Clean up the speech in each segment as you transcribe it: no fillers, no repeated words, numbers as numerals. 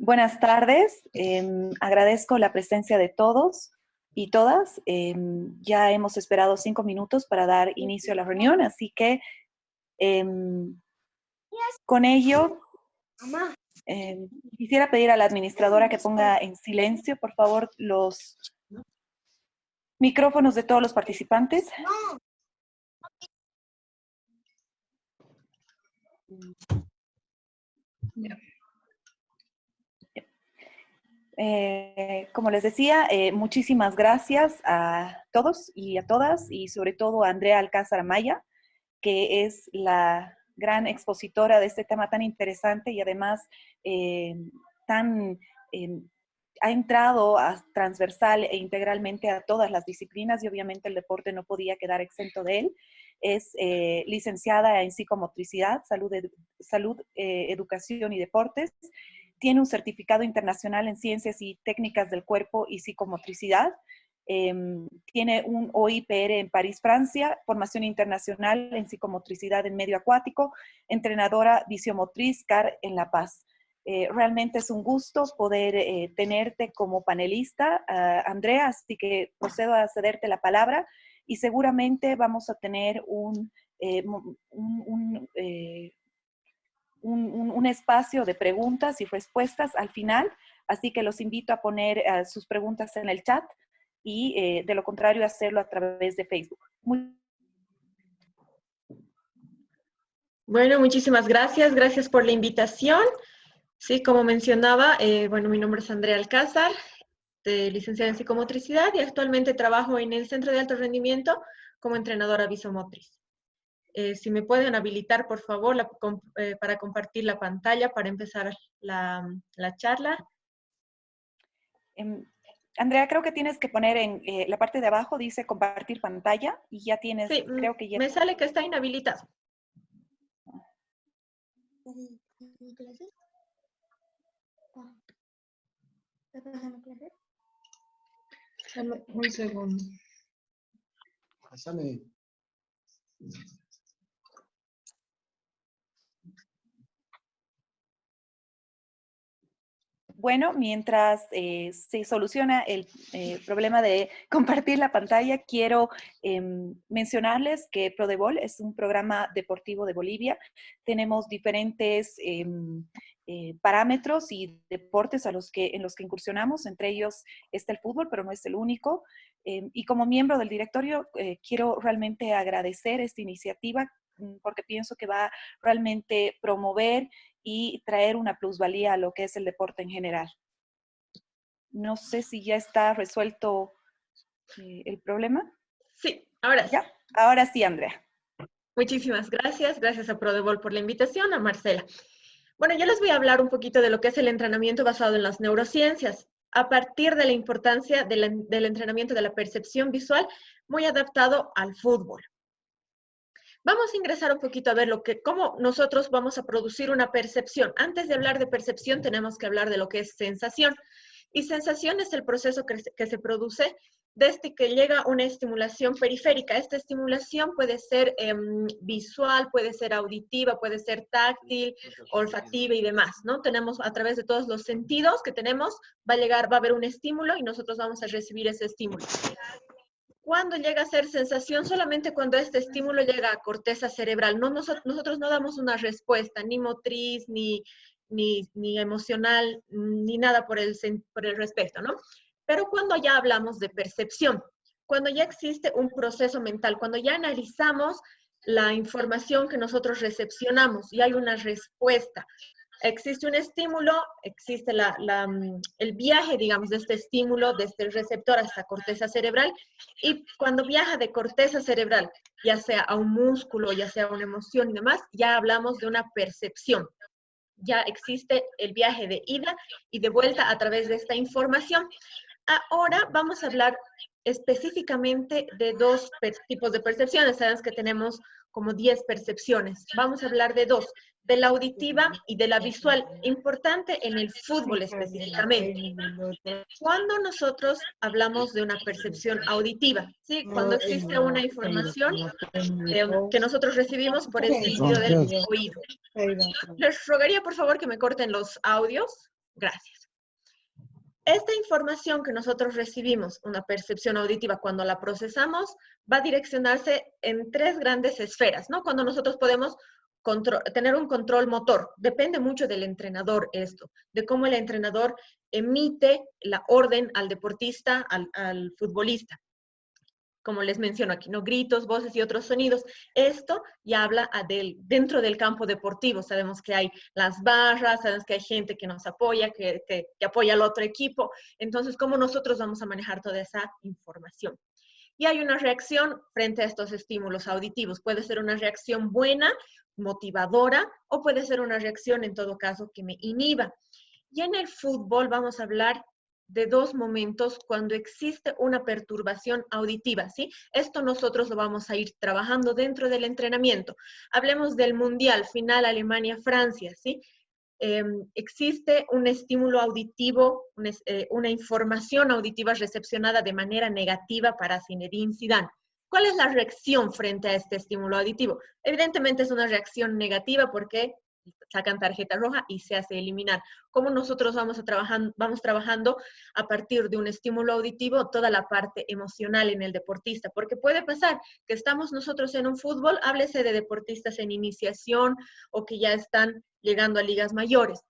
Buenas tardes, agradezco la presencia de todos y todas. Ya hemos esperado 5 minutos para dar inicio a la reunión, así que em, con ello quisiera pedir a la administradora que ponga en silencio, por favor, los micrófonos de todos los participantes. Como les decía, muchísimas gracias a todos y a todas, y sobre todo a Andrea Alcázar Amaya, que es la gran expositora de este tema tan interesante y además tan eh, ha entrado transversal e integralmente a todas las disciplinas, y obviamente el deporte no podía quedar exento de él. Es licenciada en psicomotricidad, salud, educación y deportes. Tiene un certificado internacional en ciencias y técnicas del cuerpo y psicomotricidad. Tiene un OIPR en París, Francia, formación internacional en psicomotricidad en medio acuático, entrenadora visiomotriz CAR en La Paz. Realmente es un gusto poder tenerte como panelista, Andrea, así que procedo a cederte la palabra y seguramente vamos a tener un espacio de preguntas y respuestas al final, así que los invito a poner sus preguntas en el chat y de lo contrario hacerlo a través de Facebook. Bueno, muchísimas gracias. Gracias por la invitación. Sí, como mencionaba, bueno, mi nombre es Andrea Alcázar, licenciada en psicomotricidad y actualmente trabajo en el Centro de Alto Rendimiento como entrenadora visomotriz. Si me pueden habilitar, por favor, para compartir la pantalla para empezar la charla. Andrea, creo que tienes que poner en la parte de abajo, dice compartir pantalla, y ya tienes, Sí, creo que ya... me sale que está inhabilitado. Dame un segundo. Pásame. Bueno, mientras se soluciona el problema de compartir la pantalla, quiero mencionarles que Prodebol es un programa deportivo de Bolivia. Tenemos diferentes parámetros y deportes en los que incursionamos. Entre ellos está el fútbol, pero no es el único. Y como miembro del directorio, quiero realmente agradecer esta iniciativa porque pienso que va realmente promover y traer una plusvalía a lo que es el deporte en general. No sé si ya está resuelto el problema. Sí, ahora sí. ¿Ya? Ahora sí, Andrea. Muchísimas gracias. Gracias a Prodebol por la invitación, a Marcela. Bueno, yo les voy a hablar un poquito de lo que es el entrenamiento basado en las neurociencias, a partir de la importancia del entrenamiento de la percepción visual, muy adaptado al fútbol. Vamos a ingresar un poquito a ver cómo nosotros vamos a producir una percepción. Antes de hablar de percepción, tenemos que hablar de lo que es sensación. Y sensación es el proceso que se produce desde que llega una estimulación periférica. Esta estimulación puede ser visual, puede ser auditiva, puede ser táctil, olfativa y demás, ¿no? Tenemos a través de todos los sentidos que tenemos, va a haber un estímulo y nosotros vamos a recibir ese estímulo. ¿Cuándo llega a ser sensación? Solamente cuando este estímulo llega a corteza cerebral. Nosotros no damos una respuesta, ni motriz, ni emocional, ni nada por el respecto, ¿no? Pero cuando ya hablamos de percepción, cuando ya existe un proceso mental, cuando ya analizamos la información que nosotros recepcionamos y hay una respuesta, existe un estímulo, existe el viaje, digamos, de este estímulo, desde el receptor hasta corteza cerebral, y cuando viaja de corteza cerebral, ya sea a un músculo, ya sea a una emoción y demás, ya hablamos de una percepción. Ya existe el viaje de ida y de vuelta a través de esta información. Ahora vamos a hablar específicamente de dos tipos de percepciones. Sabemos que tenemos como 10 percepciones. Vamos a hablar de dos, de la auditiva y de la visual. Importante en el fútbol específicamente. Cuando nosotros hablamos de una percepción auditiva, ¿sí? Cuando existe una información que nosotros recibimos por el sentido del oído. Les rogaría, por favor, que me corten los audios. Gracias. Esta información que nosotros recibimos, una percepción auditiva, cuando la procesamos, va a direccionarse en 3 grandes esferas, ¿no? Cuando nosotros podemos tener un control motor. Depende mucho del entrenador esto, de cómo el entrenador emite la orden al deportista, al futbolista. Como les menciono aquí, ¿no? Gritos, voces y otros sonidos. Esto ya habla dentro del campo deportivo. Sabemos que hay las barras, sabemos que hay gente que nos apoya, que apoya al otro equipo. Entonces, ¿cómo nosotros vamos a manejar toda esa información? Y hay una reacción frente a estos estímulos auditivos. Puede ser una reacción buena, motivadora, o puede ser una reacción, en todo caso, que me inhiba. Y en el fútbol vamos a hablar de 2 momentos cuando existe una perturbación auditiva, ¿sí? Esto nosotros lo vamos a ir trabajando dentro del entrenamiento. Hablemos del Mundial, final Alemania-Francia, ¿sí? Existe un estímulo auditivo, una información auditiva recepcionada de manera negativa para Zinedine Zidane. ¿Cuál es la reacción frente a este estímulo auditivo? Evidentemente es una reacción negativa porque sacan tarjeta roja y se hace eliminar. ¿Cómo nosotros vamos trabajando a partir de un estímulo auditivo toda la parte emocional en el deportista? Porque puede pasar que estamos nosotros en un fútbol, háblese de deportistas en iniciación o que ya están llegando a ligas mayores.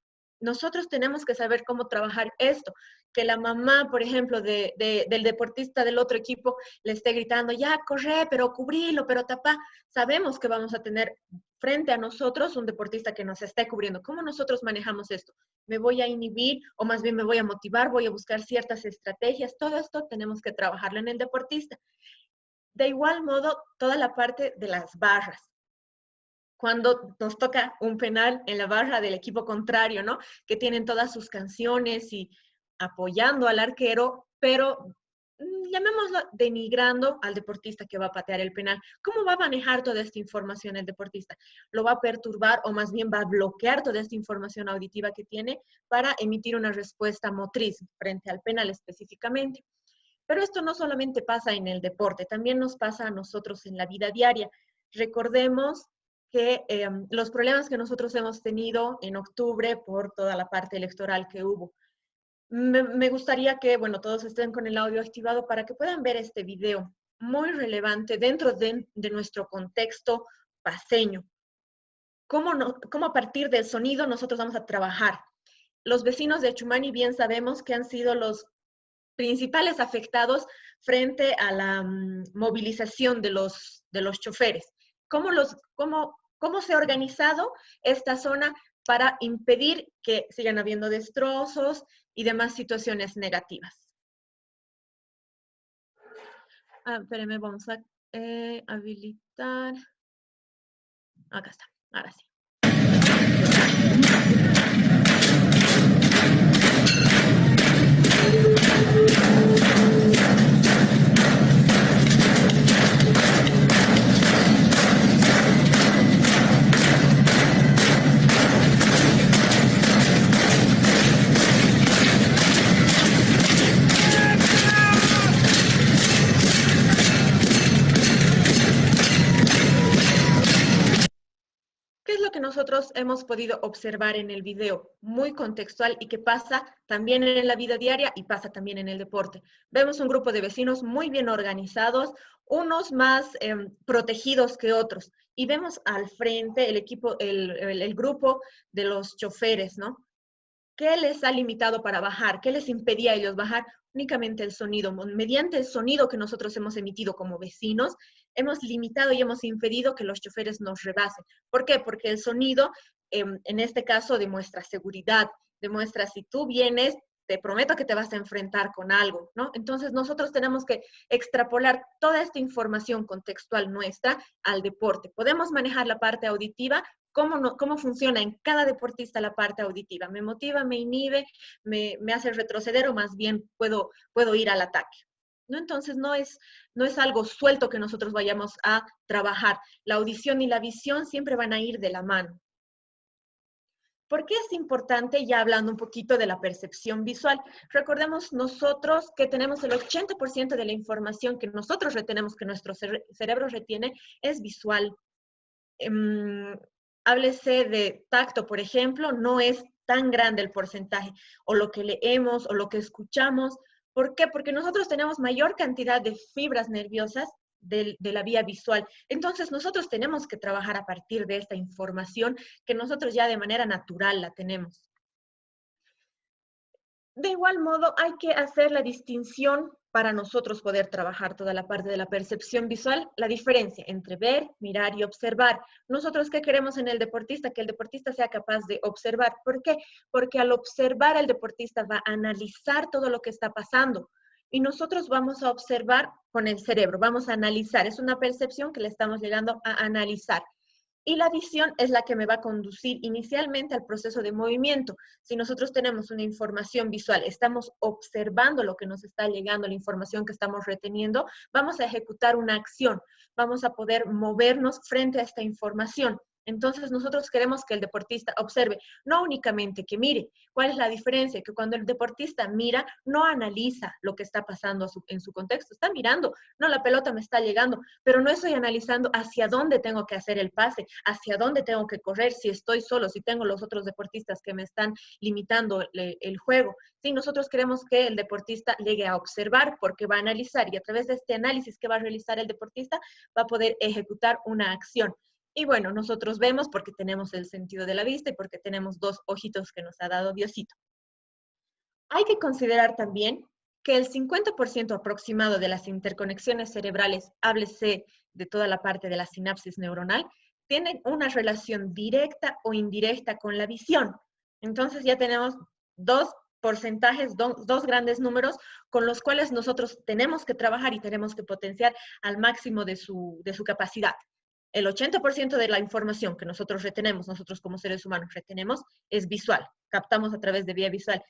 Nosotros tenemos que saber cómo trabajar esto. Que la mamá, por ejemplo, del deportista del otro equipo le esté gritando, ya, corre, pero cubrilo, pero tapa. Sabemos que vamos a tener frente a nosotros un deportista que nos esté cubriendo. ¿Cómo nosotros manejamos esto? ¿Me voy a inhibir o más bien me voy a motivar? ¿Voy a buscar ciertas estrategias? Todo esto tenemos que trabajarlo en el deportista. De igual modo, toda la parte de las barras. Cuando nos toca un penal en la barra del equipo contrario, ¿no? Que tienen todas sus canciones y apoyando al arquero, pero llamémoslo denigrando al deportista que va a patear el penal. ¿Cómo va a manejar toda esta información el deportista? ¿Lo va a perturbar o más bien va a bloquear toda esta información auditiva que tiene para emitir una respuesta motriz frente al penal específicamente? Pero esto no solamente pasa en el deporte, también nos pasa a nosotros en la vida diaria. Recordemos que los problemas que nosotros hemos tenido en octubre por toda la parte electoral que hubo. Me gustaría que, bueno, todos estén con el audio activado para que puedan ver este video muy relevante dentro de nuestro contexto paceño. ¿Cómo a partir del sonido nosotros vamos a trabajar? Los vecinos de Chumani bien sabemos que han sido los principales afectados frente a la movilización de los choferes. ¿Cómo se ha organizado esta zona para impedir que sigan habiendo destrozos y demás situaciones negativas? Espérenme, vamos a habilitar. Acá está, ahora sí. ¿Qué es lo que nosotros hemos podido observar en el video? Muy contextual y que pasa también en la vida diaria y pasa también en el deporte. Vemos un grupo de vecinos muy bien organizados, unos más protegidos que otros. Y vemos al frente el grupo de los choferes, ¿no? ¿Qué les ha limitado para bajar? ¿Qué les impedía a ellos bajar? Únicamente el sonido. Mediante el sonido que nosotros hemos emitido como vecinos, hemos limitado y hemos impedido que los choferes nos rebasen. ¿Por qué? Porque el sonido, en este caso, demuestra seguridad, demuestra si tú vienes, te prometo que te vas a enfrentar con algo, ¿no? Entonces nosotros tenemos que extrapolar toda esta información contextual nuestra al deporte. Podemos manejar la parte auditiva. ¿Cómo funciona en cada deportista la parte auditiva? ¿Me motiva, me inhibe, me hace retroceder o más bien puedo ir al ataque? ¿No? Entonces no es algo suelto que nosotros vayamos a trabajar. La audición y la visión siempre van a ir de la mano. ¿Por qué es importante? Ya hablando un poquito de la percepción visual. Recordemos nosotros que tenemos el 80% de la información que nosotros retenemos, que nuestro cerebro retiene, es visual. Háblese de tacto, por ejemplo, no es tan grande el porcentaje, o lo que leemos, o lo que escuchamos. ¿Por qué? Porque nosotros tenemos mayor cantidad de fibras nerviosas de la vía visual. Entonces, nosotros tenemos que trabajar a partir de esta información que nosotros ya de manera natural la tenemos. De igual modo, hay que hacer la distinción para nosotros poder trabajar toda la parte de la percepción visual, la diferencia entre ver, mirar y observar. Nosotros, ¿qué queremos en el deportista? Que el deportista sea capaz de observar. ¿Por qué? Porque al observar, el deportista va a analizar todo lo que está pasando. Y nosotros vamos a observar con el cerebro, vamos a analizar. Es una percepción que le estamos llegando a analizar. Y la visión es la que me va a conducir inicialmente al proceso de movimiento. Si nosotros tenemos una información visual, estamos observando lo que nos está llegando, la información que estamos reteniendo, vamos a ejecutar una acción, vamos a poder movernos frente a esta información. Entonces nosotros queremos que el deportista observe, no únicamente que mire. ¿Cuál es la diferencia? Que cuando el deportista mira, no analiza lo que está pasando en su contexto, está mirando, no, la pelota me está llegando, pero no estoy analizando hacia dónde tengo que hacer el pase, hacia dónde tengo que correr, si estoy solo, si tengo los otros deportistas que me están limitando el juego. Sí, nosotros queremos que el deportista llegue a observar porque va a analizar y a través de este análisis que va a realizar el deportista va a poder ejecutar una acción. Y bueno, nosotros vemos porque tenemos el sentido de la vista y porque tenemos dos ojitos que nos ha dado Diosito. Hay que considerar también que el 50% aproximado de las interconexiones cerebrales, háblese de toda la parte de la sinapsis neuronal, tienen una relación directa o indirecta con la visión. Entonces ya tenemos dos porcentajes, dos grandes números con los cuales nosotros tenemos que trabajar y tenemos que potenciar al máximo de su capacidad. El 80% de la información que nosotros retenemos, nosotros como seres humanos retenemos, es visual, captamos a través de vía visual.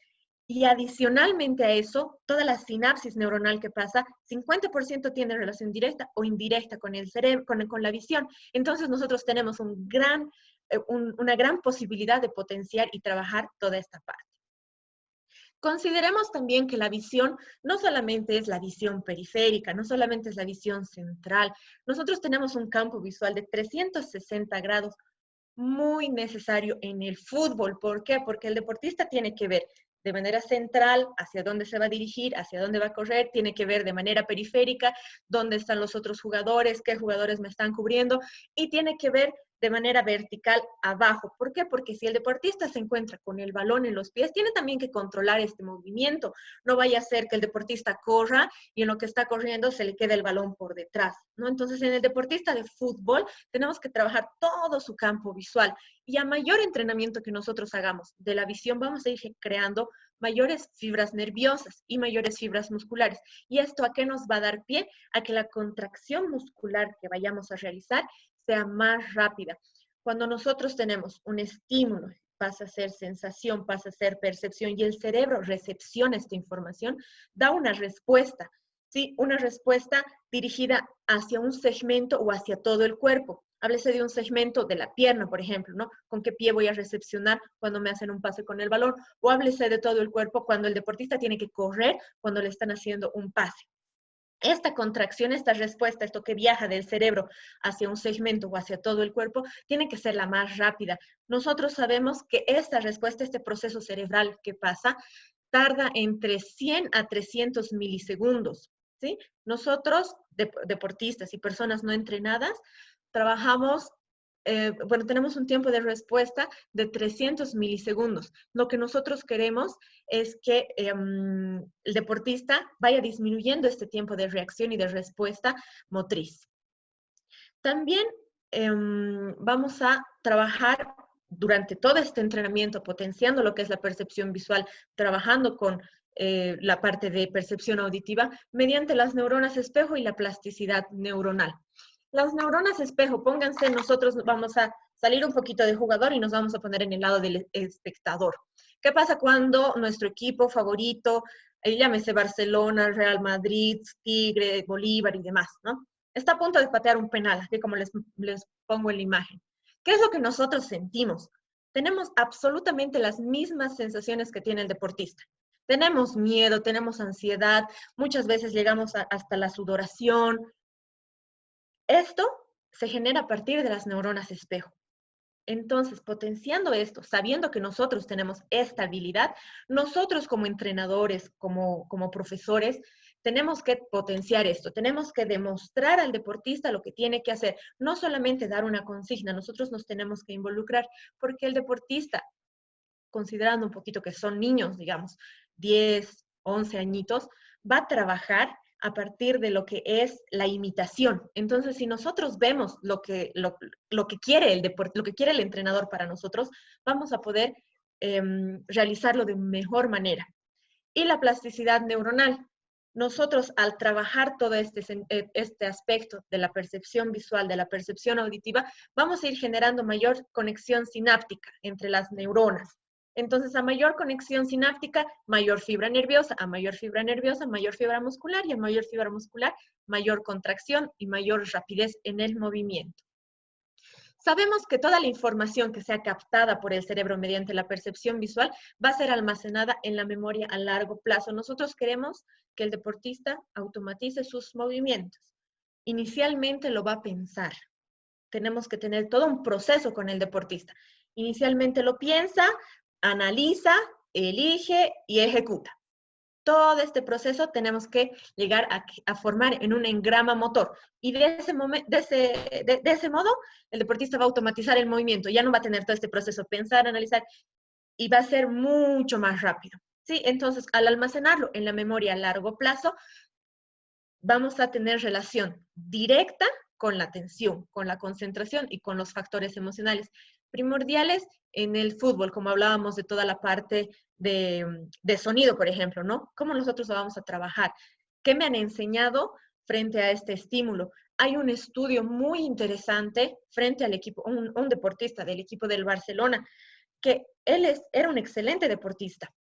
Y adicionalmente a eso, toda la sinapsis neuronal que pasa, 50% tiene relación directa o indirecta con el cerebro, con la visión. Entonces nosotros tenemos una gran posibilidad de potenciar y trabajar toda esta parte. Consideremos también que la visión no solamente es la visión periférica, no solamente es la visión central. Nosotros tenemos un campo visual de 360 grados muy necesario en el fútbol. ¿Por qué? Porque el deportista tiene que ver de manera central hacia dónde se va a dirigir, hacia dónde va a correr, tiene que ver de manera periférica dónde están los otros jugadores, qué jugadores me están cubriendo, y tiene que ver de manera vertical abajo. ¿Por qué? Porque si el deportista se encuentra con el balón en los pies, tiene también que controlar este movimiento. No vaya a ser que el deportista corra y en lo que está corriendo se le quede el balón por detrás, ¿no? Entonces, en el deportista de fútbol tenemos que trabajar todo su campo visual. Y a mayor entrenamiento que nosotros hagamos de la visión, vamos a ir creando mayores fibras nerviosas y mayores fibras musculares. ¿Y esto a qué nos va a dar pie? A que la contracción muscular que vayamos a realizar sea más rápida. Cuando nosotros tenemos un estímulo, pasa a ser sensación, pasa a ser percepción y el cerebro recepciona esta información, da una respuesta, ¿sí? Una respuesta dirigida hacia un segmento o hacia todo el cuerpo. Háblese de un segmento de la pierna, por ejemplo, ¿no? ¿Con qué pie voy a recepcionar cuando me hacen un pase con el balón? O háblese de todo el cuerpo cuando el deportista tiene que correr cuando le están haciendo un pase. Esta contracción, esta respuesta, esto que viaja del cerebro hacia un segmento o hacia todo el cuerpo, tiene que ser la más rápida. Nosotros sabemos que esta respuesta, este proceso cerebral que pasa, tarda entre 100 a 300 milisegundos, ¿sí? Nosotros, deportistas y personas no entrenadas, trabajamos, tenemos un tiempo de respuesta de 300 milisegundos. Lo que nosotros queremos es que el deportista vaya disminuyendo este tiempo de reacción y de respuesta motriz. También vamos a trabajar durante todo este entrenamiento, potenciando lo que es la percepción visual, trabajando con la parte de percepción auditiva, mediante las neuronas espejo y la plasticidad neuronal. Las neuronas espejo, pónganse, nosotros vamos a salir un poquito de jugador y nos vamos a poner en el lado del espectador. ¿Qué pasa cuando nuestro equipo favorito, llámese Barcelona, Real Madrid, Tigre, Bolívar y demás, ¿no? Está a punto de patear un penal, así como les pongo en la imagen. ¿Qué es lo que nosotros sentimos? Tenemos absolutamente las mismas sensaciones que tiene el deportista. Tenemos miedo, tenemos ansiedad, muchas veces llegamos hasta la sudoración. Esto se genera a partir de las neuronas espejo. Entonces, potenciando esto, sabiendo que nosotros tenemos esta habilidad, nosotros como entrenadores, como profesores, tenemos que potenciar esto, tenemos que demostrar al deportista lo que tiene que hacer, no solamente dar una consigna, nosotros nos tenemos que involucrar, porque el deportista, considerando un poquito que son niños, digamos, 10, 11 añitos, va a trabajar a partir de lo que es la imitación. Entonces, si nosotros vemos lo que quiere el deporte, lo que quiere el entrenador para nosotros, vamos a poder realizarlo de mejor manera. Y la plasticidad neuronal. Nosotros, al trabajar todo este aspecto de la percepción visual, de la percepción auditiva, vamos a ir generando mayor conexión sináptica entre las neuronas. Entonces, a mayor conexión sináptica, mayor fibra nerviosa, a mayor fibra nerviosa, mayor fibra muscular, y a mayor fibra muscular, mayor contracción y mayor rapidez en el movimiento. Sabemos que toda la información que sea captada por el cerebro mediante la percepción visual va a ser almacenada en la memoria a largo plazo. Nosotros queremos que el deportista automatice sus movimientos. Inicialmente lo va a pensar. Tenemos que tener todo un proceso con el deportista. Inicialmente lo piensa, analiza, elige y ejecuta. Todo este proceso tenemos que llegar a formar en un engrama motor. Y de ese modo, el deportista va a automatizar el movimiento. Ya no va a tener todo este proceso, pensar, analizar, y va a ser mucho más rápido. ¿Sí? Entonces, al almacenarlo en la memoria a largo plazo, vamos a tener relación directa con la atención, con la concentración y con los factores emocionales primordiales en el fútbol, como hablábamos de toda la parte de sonido, por ejemplo, ¿no? ¿Cómo nosotros lo vamos a trabajar? ¿Qué me han enseñado frente a este estímulo? Hay un estudio muy interesante frente al equipo, un deportista del equipo del Barcelona, que era un excelente deportista,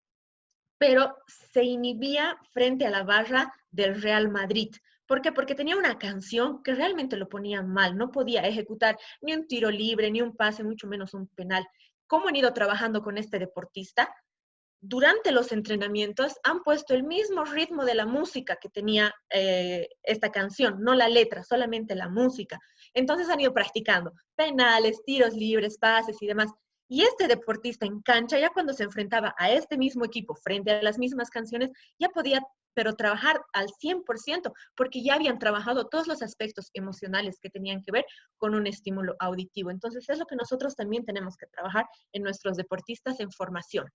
pero se inhibía frente a la barra del Real Madrid. ¿Por qué? Porque tenía una canción que realmente lo ponía mal, no podía ejecutar ni un tiro libre, ni un pase, mucho menos un penal. ¿Cómo han ido trabajando con este deportista? Durante los entrenamientos han puesto el mismo ritmo de la música que tenía esta canción, no la letra, solamente la música. Entonces han ido practicando penales, tiros libres, pases y demás. Y este deportista en cancha, ya cuando se enfrentaba a este mismo equipo frente a las mismas canciones, ya podía, pero trabajar al 100%, porque ya habían trabajado todos los aspectos emocionales que tenían que ver con un estímulo auditivo. Entonces es lo que nosotros también tenemos que trabajar en nuestros deportistas en formación.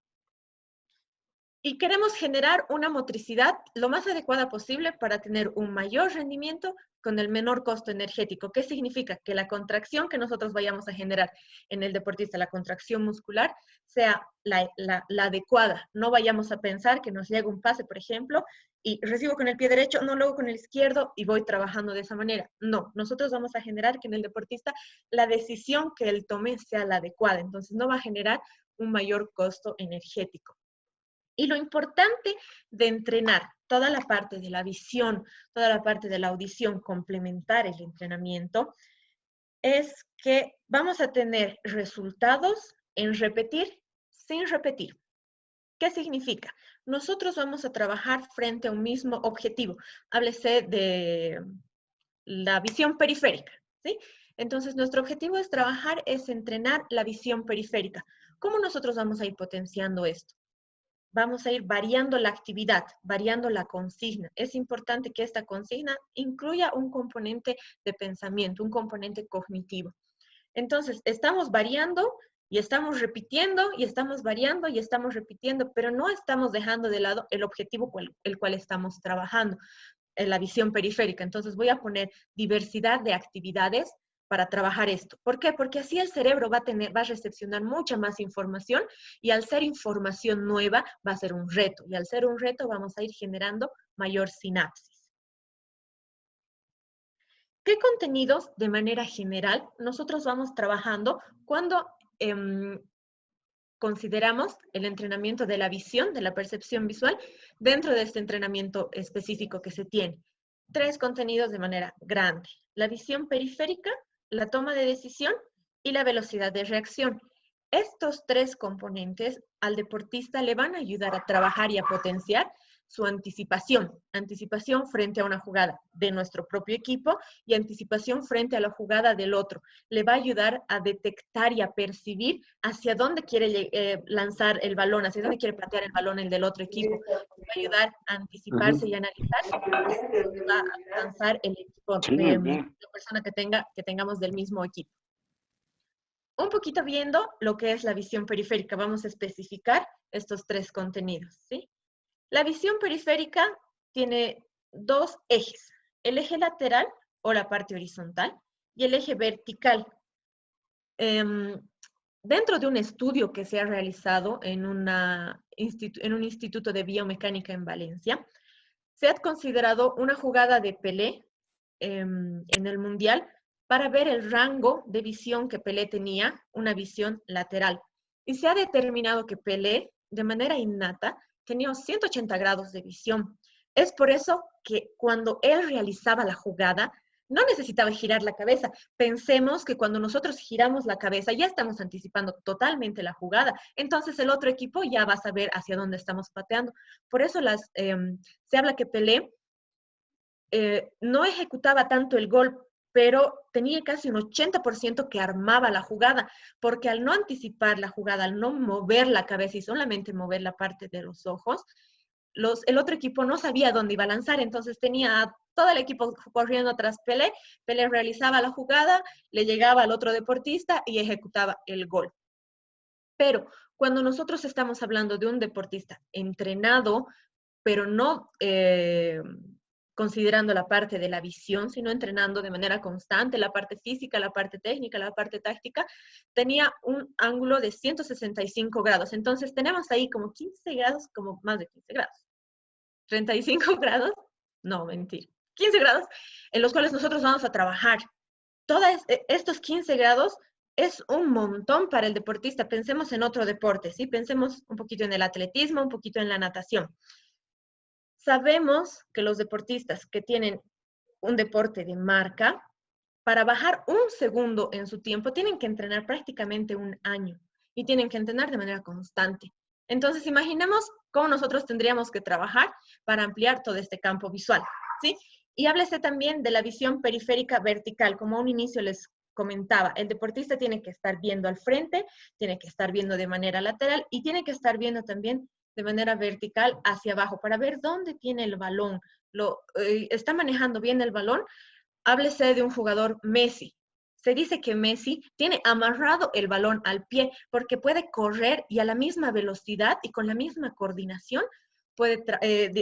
Y queremos generar una motricidad lo más adecuada posible para tener un mayor rendimiento con el menor costo energético. ¿Qué significa? Que la contracción que nosotros vayamos a generar en el deportista, la contracción muscular, sea la adecuada. No vayamos a pensar que nos llega un pase, por ejemplo, y recibo con el pie derecho, no luego con el izquierdo y voy trabajando de esa manera. No, nosotros vamos a generar que en el deportista la decisión que él tome sea la adecuada. Entonces no va a generar un mayor costo energético. Y lo importante de entrenar toda la parte de la visión, toda la parte de la audición, complementar el entrenamiento, es que vamos a tener resultados en repetir sin repetir. ¿Qué significa? Nosotros vamos a trabajar frente a un mismo objetivo. Háblese de la visión periférica, ¿sí? Entonces, nuestro objetivo es trabajar, es entrenar la visión periférica. ¿Cómo nosotros vamos a ir potenciando esto? Vamos a ir variando la actividad, variando la consigna. Es importante que esta consigna incluya un componente de pensamiento, un componente cognitivo. Entonces, estamos variando y estamos repitiendo y estamos variando y estamos repitiendo, pero no estamos dejando de lado el objetivo el cual estamos trabajando, en la visión periférica. Entonces, voy a poner diversidad de actividades para trabajar esto. ¿Por qué? Porque así el cerebro va a recepcionar mucha más información y al ser información nueva va a ser un reto. Y al ser un reto vamos a ir generando mayor sinapsis. ¿Qué contenidos de manera general nosotros vamos trabajando cuando consideramos el entrenamiento de la visión, de la percepción visual, dentro de este entrenamiento específico que se tiene? 3 contenidos de manera grande: la visión periférica, la toma de decisión y la velocidad de reacción. Estos 3 componentes al deportista le van a ayudar a trabajar y a potenciar su anticipación. Anticipación frente a una jugada de nuestro propio equipo y anticipación frente a la jugada del otro. Le va a ayudar a detectar y a percibir hacia dónde quiere lanzar el balón, hacia dónde quiere patear el balón el del otro equipo. Le va a ayudar a anticiparse y analizar hacia dónde va a lanzar el equipo, la persona que tengamos del mismo equipo. Un poquito viendo lo que es la visión periférica, vamos a especificar estos tres contenidos, ¿sí? La visión periférica tiene dos ejes, el eje lateral o la parte horizontal y el eje vertical. Dentro de un estudio que se ha realizado en un instituto de biomecánica en Valencia, se ha considerado una jugada de Pelé en el Mundial para ver el rango de visión que Pelé tenía, una visión lateral. Y se ha determinado que Pelé, de manera innata, tenía 180 grados de visión. Es por eso que cuando él realizaba la jugada, no necesitaba girar la cabeza. Pensemos que cuando nosotros giramos la cabeza ya estamos anticipando totalmente la jugada. Entonces el otro equipo ya va a saber hacia dónde estamos pateando. Por eso se habla que Pelé no ejecutaba tanto el gol, pero tenía casi un 80% que armaba la jugada, porque al no anticipar la jugada, al no mover la cabeza y solamente mover la parte de los ojos, el otro equipo no sabía dónde iba a lanzar, entonces tenía a todo el equipo corriendo tras Pelé. Pelé realizaba la jugada, le llegaba al otro deportista y ejecutaba el gol. Pero cuando nosotros estamos hablando de un deportista entrenado, pero no considerando la parte de la visión, sino entrenando de manera constante la parte física, la parte técnica, la parte táctica, tenía un ángulo de 165 grados. Entonces tenemos ahí como 15 grados, como más de 15 grados. 35 grados, no, mentir, 15 grados en los cuales nosotros vamos a trabajar. Todos estos 15 grados es un montón para el deportista. Pensemos en otro deporte, ¿sí? Pensemos un poquito en el atletismo, un poquito en la natación. Sabemos que los deportistas que tienen un deporte de marca, para bajar un segundo en su tiempo, tienen que entrenar prácticamente un año y tienen que entrenar de manera constante. Entonces, imaginemos cómo nosotros tendríamos que trabajar para ampliar todo este campo visual, ¿sí? Y háblese también de la visión periférica vertical, como a un inicio les comentaba. El deportista tiene que estar viendo al frente, tiene que estar viendo de manera lateral y tiene que estar viendo también de manera vertical hacia abajo para ver dónde tiene el balón. ¿Está manejando bien el balón? Háblese de un jugador Messi. Se dice que Messi tiene amarrado el balón al pie porque puede correr y a la misma velocidad y con la misma coordinación puede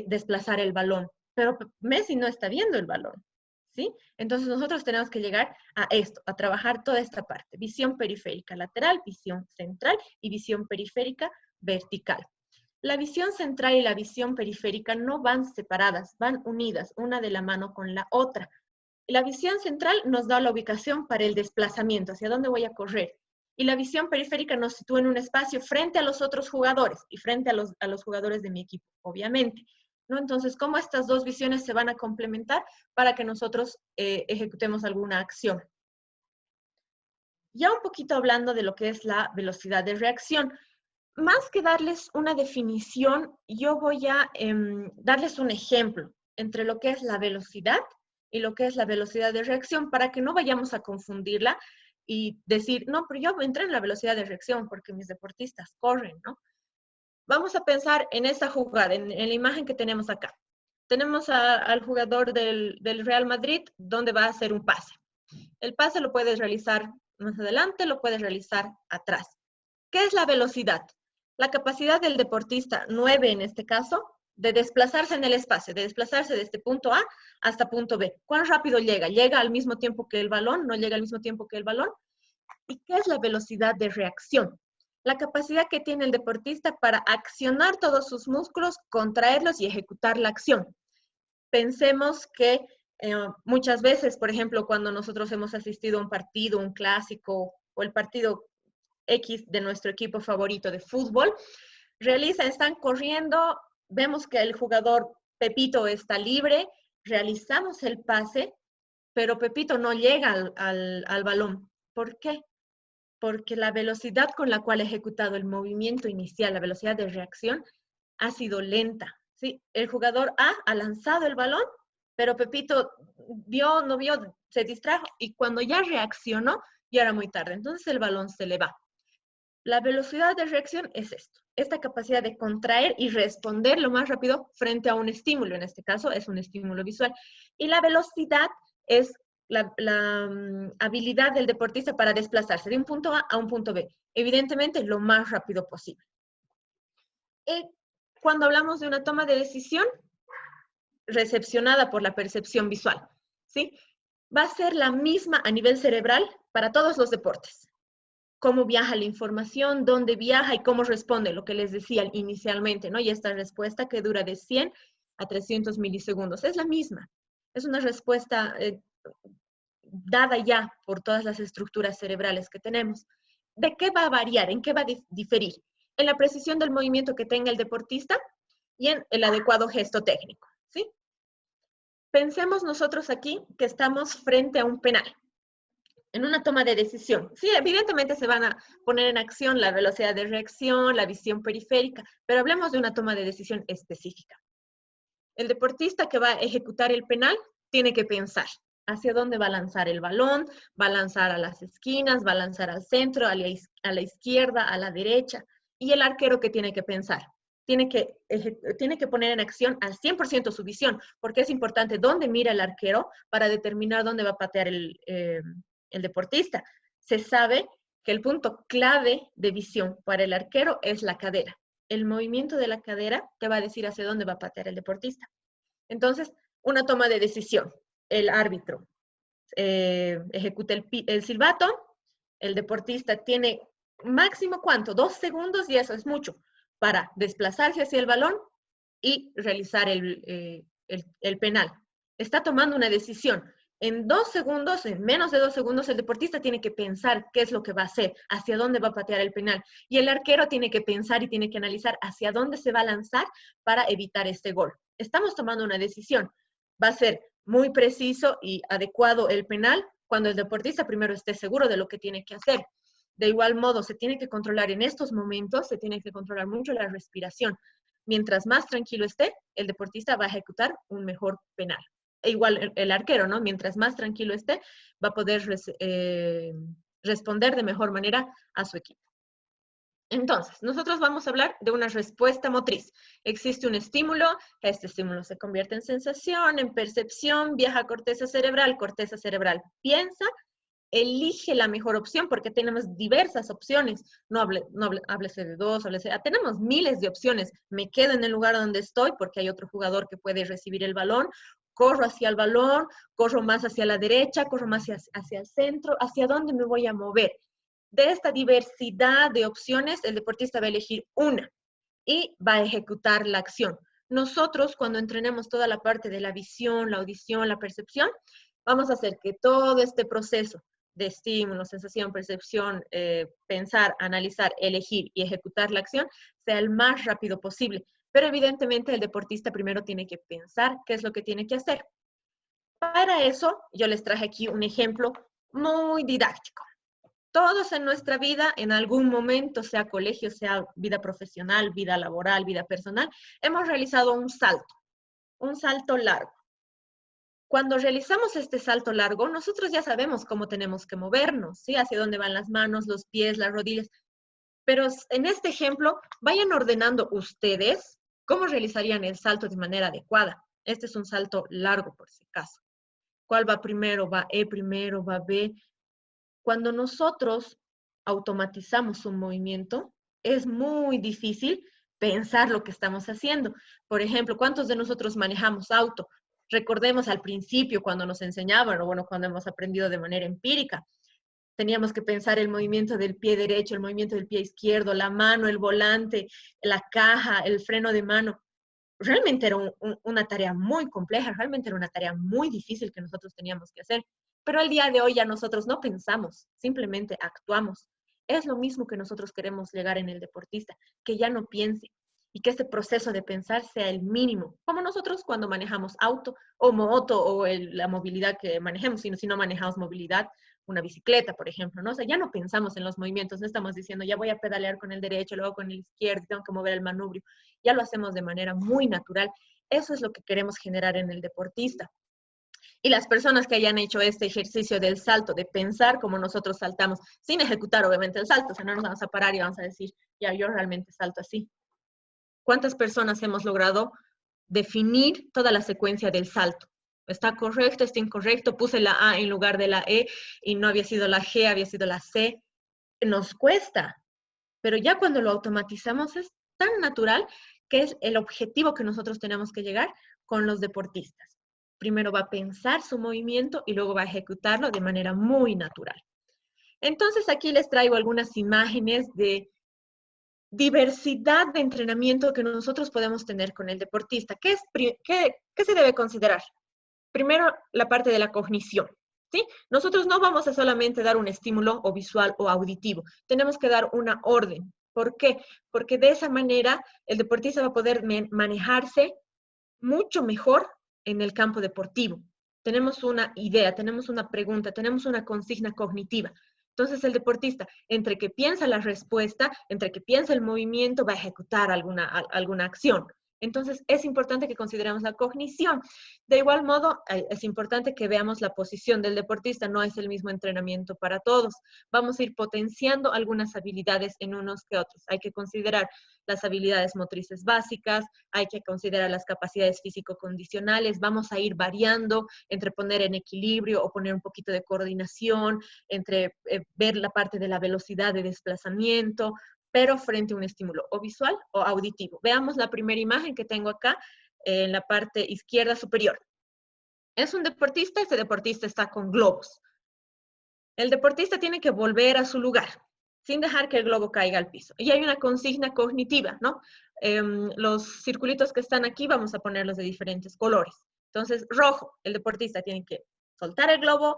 desplazar el balón. Pero Messi no está viendo el balón, ¿sí? Entonces nosotros tenemos que llegar a esto, a trabajar toda esta parte. Visión periférica lateral, visión central y visión periférica vertical. La visión central y la visión periférica no van separadas, van unidas, una de la mano con la otra. La visión central nos da la ubicación para el desplazamiento, hacia dónde voy a correr. Y la visión periférica nos sitúa en un espacio frente a los otros jugadores y frente a los jugadores de mi equipo, obviamente, ¿no? Entonces, ¿cómo estas dos visiones se van a complementar para que nosotros ejecutemos alguna acción? Ya un poquito hablando de lo que es la velocidad de reacción. Más que darles una definición, yo voy a darles un ejemplo entre lo que es la velocidad y lo que es la velocidad de reacción para que no vayamos a confundirla y decir, no, pero yo entré en la velocidad de reacción porque mis deportistas corren, ¿no? Vamos a pensar en esa jugada, en la imagen que tenemos acá. Tenemos al jugador del Real Madrid donde va a hacer un pase. El pase lo puedes realizar más adelante, lo puedes realizar atrás. ¿Qué es la velocidad? La capacidad del deportista 9 en este caso, de desplazarse en el espacio, de desplazarse de este punto A hasta punto B. ¿Cuán rápido llega? ¿Llega al mismo tiempo que el balón? ¿No llega al mismo tiempo que el balón? ¿Y qué es la velocidad de reacción? La capacidad que tiene el deportista para accionar todos sus músculos, contraerlos y ejecutar la acción. Pensemos que muchas veces, por ejemplo, cuando nosotros hemos asistido a un partido, un clásico o el partido X de nuestro equipo favorito de fútbol, están corriendo, vemos que el jugador Pepito está libre, realizamos el pase, pero Pepito no llega al balón. ¿Por qué? Porque la velocidad con la cual ha ejecutado el movimiento inicial, la velocidad de reacción, ha sido lenta. ¿sí? El jugador A ha lanzado el balón, pero Pepito vio, no vio, se distrajo y cuando ya reaccionó, ya era muy tarde. Entonces el balón se le va. La velocidad de reacción es esto, esta capacidad de contraer y responder lo más rápido frente a un estímulo. En este caso es un estímulo visual. Y la velocidad es la habilidad del deportista para desplazarse de un punto A un punto B. Evidentemente, lo más rápido posible. Cuando hablamos de una toma de decisión recepcionada por la percepción visual, ¿sí? Va a ser la misma a nivel cerebral para todos los deportes. Cómo viaja la información, dónde viaja y cómo responde, lo que les decía inicialmente, ¿no? Y esta respuesta que dura de 100 a 300 milisegundos es la misma. Es una respuesta dada ya por todas las estructuras cerebrales que tenemos. ¿De qué va a variar? ¿En qué va a diferir? En la precisión del movimiento que tenga el deportista y en el adecuado gesto técnico, ¿sí? Pensemos nosotros aquí que estamos frente a un penal, en una toma de decisión. Sí, evidentemente se van a poner en acción la velocidad de reacción, la visión periférica, pero hablemos de una toma de decisión específica. El deportista que va a ejecutar el penal tiene que pensar hacia dónde va a lanzar el balón, va a lanzar a las esquinas, va a lanzar al centro, a la izquierda, a la derecha. Y el arquero que tiene que pensar, tiene que poner en acción al 100% su visión, porque es importante dónde mira el arquero para determinar dónde va a patear el deportista. Se sabe que el punto clave de visión para el arquero es la cadera. El movimiento de la cadera te va a decir hacia dónde va a patear el deportista. Entonces, una toma de decisión. El árbitro ejecuta el silbato, el deportista tiene máximo ¿cuánto? 2 segundos y eso es mucho para desplazarse hacia el balón y realizar el penal. Está tomando una decisión. En 2 segundos, en menos de 2 segundos, el deportista tiene que pensar qué es lo que va a hacer, hacia dónde va a patear el penal. Y el arquero tiene que pensar y tiene que analizar hacia dónde se va a lanzar para evitar este gol. Estamos tomando una decisión. Va a ser muy preciso y adecuado el penal cuando el deportista primero esté seguro de lo que tiene que hacer. De igual modo, se tiene que controlar en estos momentos, se tiene que controlar mucho la respiración. Mientras más tranquilo esté, el deportista va a ejecutar un mejor penal. E igual el arquero, ¿no? Mientras más tranquilo esté, va a poder responder de mejor manera a su equipo. Entonces, nosotros vamos a hablar de una respuesta motriz. Existe un estímulo, este estímulo se convierte en sensación, en percepción, viaja a corteza cerebral piensa, elige la mejor opción porque tenemos diversas opciones. No háblese de 2, tenemos miles de opciones. Me quedo en el lugar donde estoy porque hay otro jugador que puede recibir el balón, corro hacia el balón, corro más hacia la derecha, corro más hacia el centro, hacia dónde me voy a mover. De esta diversidad de opciones, el deportista va a elegir una y va a ejecutar la acción. Nosotros, cuando entrenemos toda la parte de la visión, la audición, la percepción, vamos a hacer que todo este proceso de estímulo, sensación, percepción, pensar, analizar, elegir y ejecutar la acción sea el más rápido posible. Pero evidentemente el deportista primero tiene que pensar qué es lo que tiene que hacer. Para eso, yo les traje aquí un ejemplo muy didáctico. Todos en nuestra vida, en algún momento, sea colegio, sea vida profesional, vida laboral, vida personal, hemos realizado un salto largo. Cuando realizamos este salto largo, nosotros ya sabemos cómo tenemos que movernos, ¿sí? Hacia dónde van las manos, los pies, las rodillas. Pero en este ejemplo, vayan ordenando ustedes cómo realizarían el salto de manera adecuada. Este es un salto largo, por si acaso. ¿Cuál va primero? ¿Va E primero? ¿Va B? Cuando nosotros automatizamos un movimiento, es muy difícil pensar lo que estamos haciendo. Por ejemplo, ¿cuántos de nosotros manejamos auto? Recordemos al principio cuando nos enseñaban, o bueno, cuando hemos aprendido de manera empírica, teníamos que pensar el movimiento del pie derecho, el movimiento del pie izquierdo, la mano, el volante, la caja, el freno de mano. Realmente era una tarea muy compleja, realmente era una tarea muy difícil que nosotros teníamos que hacer. Pero al día de hoy ya nosotros no pensamos, simplemente actuamos. Es lo mismo que nosotros queremos llegar en el deportista, que ya no piense y que este proceso de pensar sea el mínimo, como nosotros cuando manejamos auto o moto o la movilidad que manejemos, si no manejamos movilidad, una bicicleta, por ejemplo, ¿no? O sea, ya no pensamos en los movimientos, no estamos diciendo, ya voy a pedalear con el derecho, luego con el izquierdo, tengo que mover el manubrio. Ya lo hacemos de manera muy natural. Eso es lo que queremos generar en el deportista. Y las personas que hayan hecho este ejercicio del salto, de pensar como nosotros saltamos, sin ejecutar obviamente el salto, o sea, no nos vamos a parar y vamos a decir, ya yo realmente salto así. ¿Cuántas personas hemos logrado definir toda la secuencia del salto? ¿Está correcto? ¿Está incorrecto? Puse la A en lugar de la E y no había sido la G, había sido la C. Nos cuesta, pero ya cuando lo automatizamos es tan natural que es el objetivo que nosotros tenemos que llegar con los deportistas. Primero va a pensar su movimiento y luego va a ejecutarlo de manera muy natural. Entonces aquí les traigo algunas imágenes de diversidad de entrenamiento que nosotros podemos tener con el deportista. ¿Qué se debe considerar? Primero, la parte de la cognición. ¿Sí? Nosotros no vamos a solamente dar un estímulo o visual o auditivo, tenemos que dar una orden. ¿Por qué? Porque de esa manera el deportista va a poder manejarse mucho mejor en el campo deportivo. Tenemos una idea, tenemos una pregunta, tenemos una consigna cognitiva. Entonces el deportista, entre que piensa la respuesta, entre que piensa el movimiento, va a ejecutar alguna acción. Entonces es importante que consideremos la cognición. De igual modo, es importante que veamos la posición del deportista. No es el mismo entrenamiento para todos. Vamos a ir potenciando algunas habilidades en unos que otros. Hay que considerar las habilidades motrices básicas, hay que considerar las capacidades físico-condicionales, vamos a ir variando entre poner en equilibrio o poner un poquito de coordinación, entre ver la parte de la velocidad de desplazamiento, pero frente a un estímulo o visual o auditivo. Veamos la primera imagen que tengo acá en la parte izquierda superior. Es un deportista, este deportista está con globos. El deportista tiene que volver a su lugar, sin dejar que el globo caiga al piso. Y hay una consigna cognitiva, ¿no? Los circulitos que están aquí vamos a ponerlos de diferentes colores. Entonces, rojo, el deportista tiene que soltar el globo,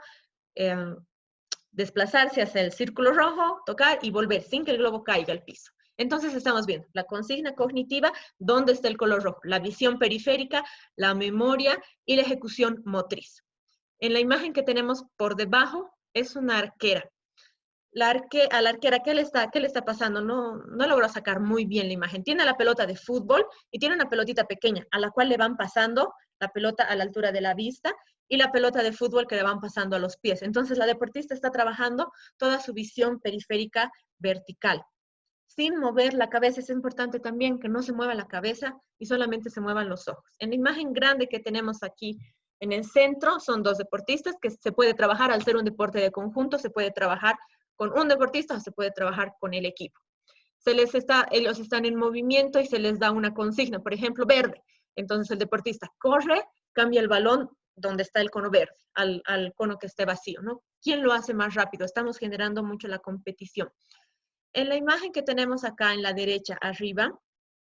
desplazarse hacia el círculo rojo, tocar y volver sin que el globo caiga al piso. Entonces estamos viendo la consigna cognitiva, dónde está el color rojo, la visión periférica, la memoria y la ejecución motriz. En la imagen que tenemos por debajo es una arquera. A la arquera, ¿qué le está pasando? No logró sacar muy bien la imagen. Tiene la pelota de fútbol y tiene una pelotita pequeña a la cual le van pasando la pelota a la altura de la vista y la pelota de fútbol que le van pasando a los pies. Entonces la deportista está trabajando toda su visión periférica vertical, sin mover la cabeza. Es importante también que no se mueva la cabeza y solamente se muevan los ojos. En la imagen grande que tenemos aquí en el centro son dos deportistas que se puede trabajar, al ser un deporte de conjunto, se puede trabajar con un deportista o se puede trabajar con el equipo. Ellos están en movimiento y se les da una consigna, por ejemplo, verde. Entonces el deportista corre, cambia el balón donde está el cono verde, al cono que esté vacío, ¿no? ¿Quién lo hace más rápido? Estamos generando mucho la competición. En la imagen que tenemos acá en la derecha arriba,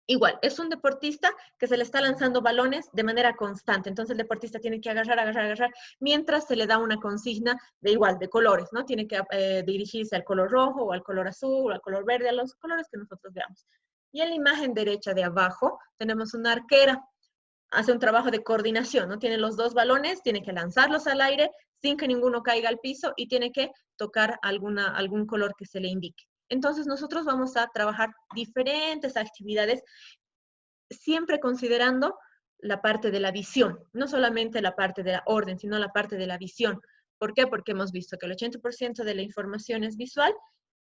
igual, es un deportista que se le está lanzando balones de manera constante. Entonces el deportista tiene que agarrar, mientras se le da una consigna de colores, ¿no? Tiene que dirigirse al color rojo o al color azul o al color verde, a los colores que nosotros veamos. Y en la imagen derecha de abajo tenemos una arquera. Hace un trabajo de coordinación, ¿no? Tiene los dos balones, tiene que lanzarlos al aire sin que ninguno caiga al piso y tiene que tocar algún color que se le indique. Entonces nosotros vamos a trabajar diferentes actividades, siempre considerando la parte de la visión, no solamente la parte de la orden, sino la parte de la visión. ¿Por qué? Porque hemos visto que el 80% de la información es visual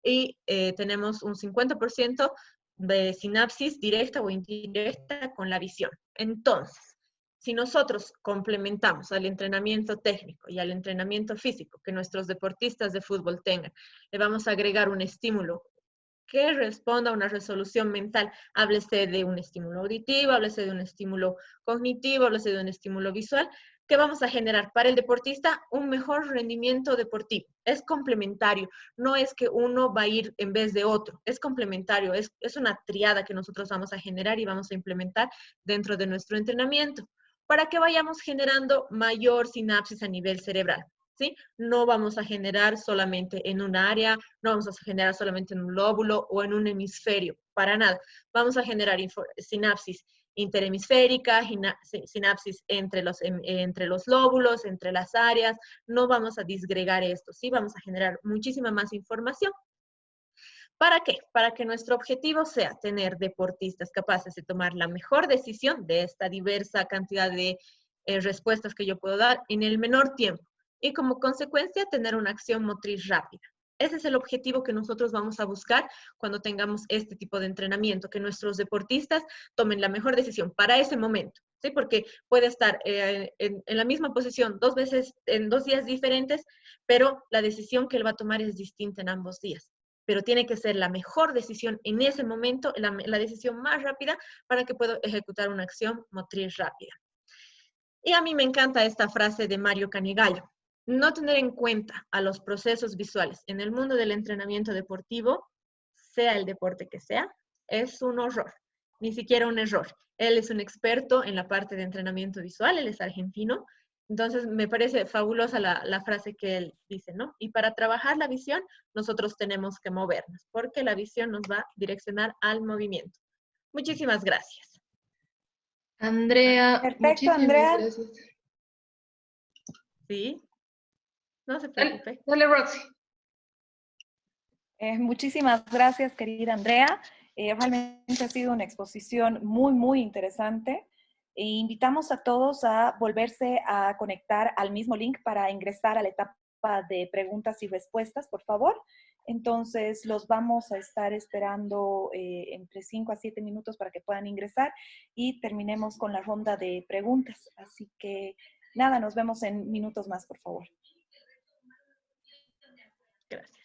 y tenemos un 50% de sinapsis directa o indirecta con la visión. Entonces, si nosotros complementamos al entrenamiento técnico y al entrenamiento físico que nuestros deportistas de fútbol tengan, le vamos a agregar un estímulo que responda a una resolución mental. Háblese de un estímulo auditivo, háblese de un estímulo cognitivo, háblese de un estímulo visual, que vamos a generar para el deportista un mejor rendimiento deportivo. Es complementario, no es que uno va a ir en vez de otro, es complementario, es una triada que nosotros vamos a generar y vamos a implementar dentro de nuestro entrenamiento, para que vayamos generando mayor sinapsis a nivel cerebral. ¿Sí? No vamos a generar solamente en un área, no vamos a generar solamente en un lóbulo o en un hemisferio, para nada. Vamos a generar sinapsis interhemisférica, sinapsis entre los lóbulos, entre las áreas. No vamos a disgregar esto, ¿sí? Vamos a generar muchísima más información. ¿Para qué? Para que nuestro objetivo sea tener deportistas capaces de tomar la mejor decisión de esta diversa cantidad de respuestas que yo puedo dar en el menor tiempo y como consecuencia tener una acción motriz rápida. Ese es el objetivo que nosotros vamos a buscar cuando tengamos este tipo de entrenamiento, que nuestros deportistas tomen la mejor decisión para ese momento, ¿sí? Porque puede estar en la misma posición 2 veces en 2 días diferentes, pero la decisión que él va a tomar es distinta en ambos días. Pero tiene que ser la mejor decisión en ese momento, la decisión más rápida para que pueda ejecutar una acción motriz rápida. Y a mí me encanta esta frase de Mario Canigallo. No tener en cuenta a los procesos visuales en el mundo del entrenamiento deportivo, sea el deporte que sea, es un horror, ni siquiera un error. Él es un experto en la parte de entrenamiento visual, él es argentino, entonces me parece fabulosa la frase que él dice, ¿no? Y para trabajar la visión, nosotros tenemos que movernos, porque la visión nos va a direccionar al movimiento. Muchísimas gracias. Andrea, Perfecto, muchísimas Andrea. gracias. ¿Sí? No se Dale, preocupe. dale, Roxy. Muchísimas gracias, querida Andrea. Realmente ha sido una exposición muy, muy interesante. E invitamos a todos a volverse a conectar al mismo link para ingresar a la etapa de preguntas y respuestas, por favor. Entonces, los vamos a estar esperando entre 5 a 7 minutos para que puedan ingresar y terminemos con la ronda de preguntas. Así que, nada, nos vemos en minutos más, por favor. Gracias.